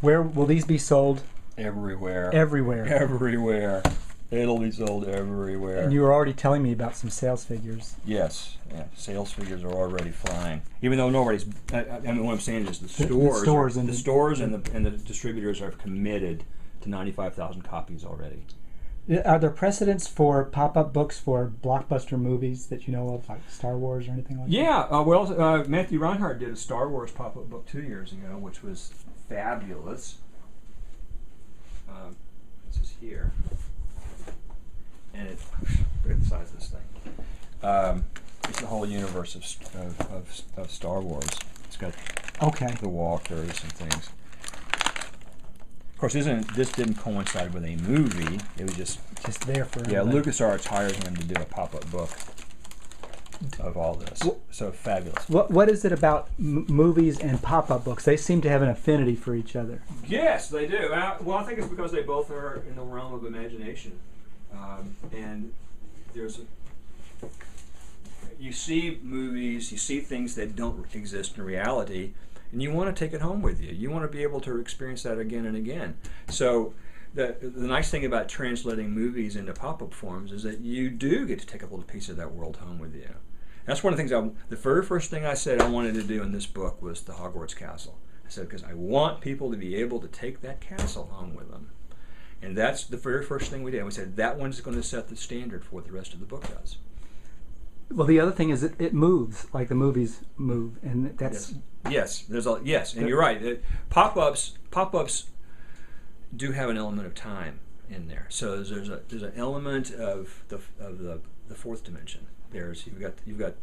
Where will these be sold? Everywhere. Everywhere. Everywhere. It'll be sold everywhere. And you were already telling me about some sales figures. Yes, yeah. Sales figures are already flying. Even though nobody's, I mean, what I'm saying is the stores and the distributors are committed to 95,000 copies already. Are there precedents for pop-up books for blockbuster movies that you know of, like Star Wars or anything like that? Yeah, Matthew Reinhardt did a Star Wars pop-up book 2 years ago, which was fabulous. This is here. And look at the size of this thing. It's the whole universe of Star Wars. It's got the walkers and things. Of course, this didn't coincide with a movie. It was just there for LucasArts hired him to do a pop-up book of all this. So fabulous. What is it about movies and pop-up books? They seem to have an affinity for each other. Yes, they do. Well, I think it's because they both are in the realm of imagination. And you see movies, you see things that don't exist in reality, and you want to take it home with you. You want to be able to experience that again and again. So the nice thing about translating movies into pop-up forms is that you do get to take a little piece of that world home with you. That's one of the things the very first thing I said I wanted to do in this book was the Hogwarts Castle. I said, because I want people to be able to take that castle home with them. And that's the very first thing we did. We said that one's going to set the standard for what the rest of the book does. Well, the other thing is it moves like the movies move, and that's yes. And you're right. Pop-ups do have an element of time in there. So there's an element of the fourth dimension. You've got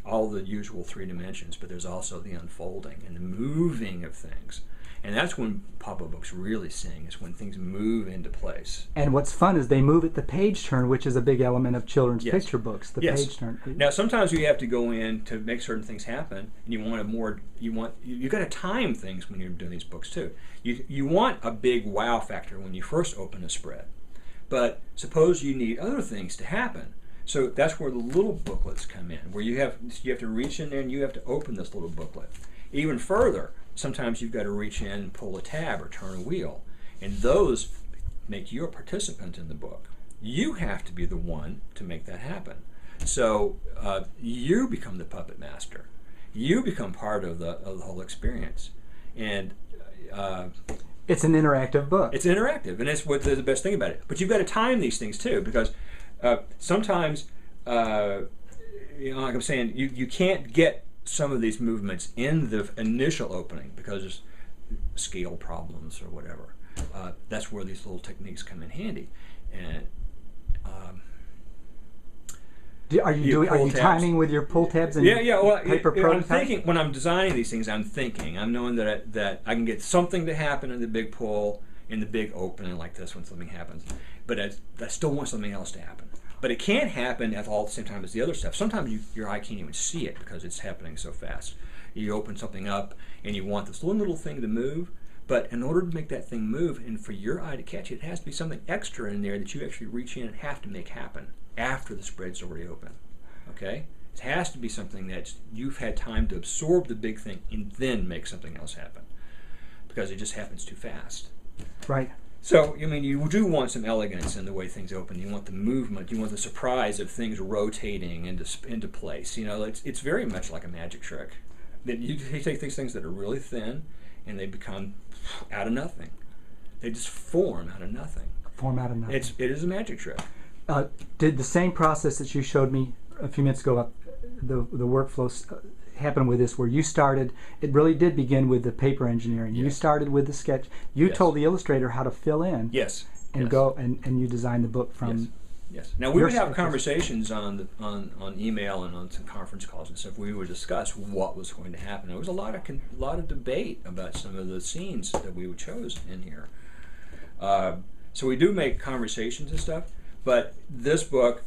all the usual 3 dimensions, but there's also the unfolding and the moving of things. And that's when pop-up books really sing, is when things move into place. And what's fun is they move at the page turn, which is a big element of children's picture books, the page turn. Now, sometimes you have to go in to make certain things happen, and you got to time things when you're doing these books too. You want a big wow factor when you first open a spread. But suppose you need other things to happen. So that's where the little booklets come in, where you have to reach in there and you have to open this little booklet. Even further, sometimes you've got to reach in and pull a tab or turn a wheel. And those make you a participant in the book. You have to be the one to make that happen. So you become the puppet master. You become part of the whole experience. And it's an interactive book. It's interactive, and it's the best thing about it. But you've got to time these things too, because sometimes, like I'm saying, you can't get some of these movements in the initial opening because there's scale problems or whatever. That's where these little techniques come in handy. And are you timing with your pull tabs and paper prototype? I'm thinking when I'm designing these things. I'm knowing that I can get something to happen in the big pull, in the big opening like this when something happens, but I still want something else to happen. But it can't happen at all at the same time as the other stuff. Sometimes your eye can't even see it because it's happening so fast. You open something up and you want this little thing to move, but in order to make that thing move and for your eye to catch it, it has to be something extra in there that you actually reach in and have to make happen after the spread's already open. Okay? It has to be something that you've had time to absorb the big thing and then make something else happen, because it just happens too fast. Right. So, I mean, you do want some elegance in the way things open. You want the movement. You want the surprise of things rotating into place. You know, it's very much like a magic trick. That you take these things that are really thin, and they become out of nothing. They just form out of nothing. Form out of nothing. It is a magic trick. Did the same process that you showed me a few minutes ago, the workflow happen with this, where you started, it really did begin with the paper engineering. You started with the sketch. You told the illustrator how to fill in. And go and you designed the book from. Yes. Now we would have conversations on email and on some conference calls and stuff. We would discuss what was going to happen. There was a lot of debate about some of the scenes that we chose in here. So we do make conversations and stuff, but this book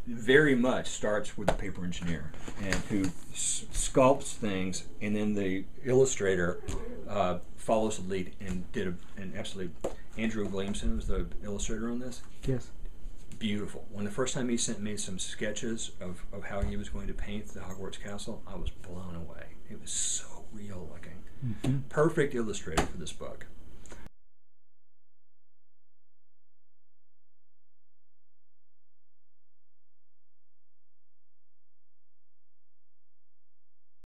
very much starts with the paper engineer and who sculpts things, and then the illustrator follows the lead and did an absolutely. Andrew Williamson was the illustrator on this. Yes. Beautiful. When the first time he sent me some sketches of how he was going to paint the Hogwarts Castle, I was blown away. It was so real looking. perfect illustrator for this book.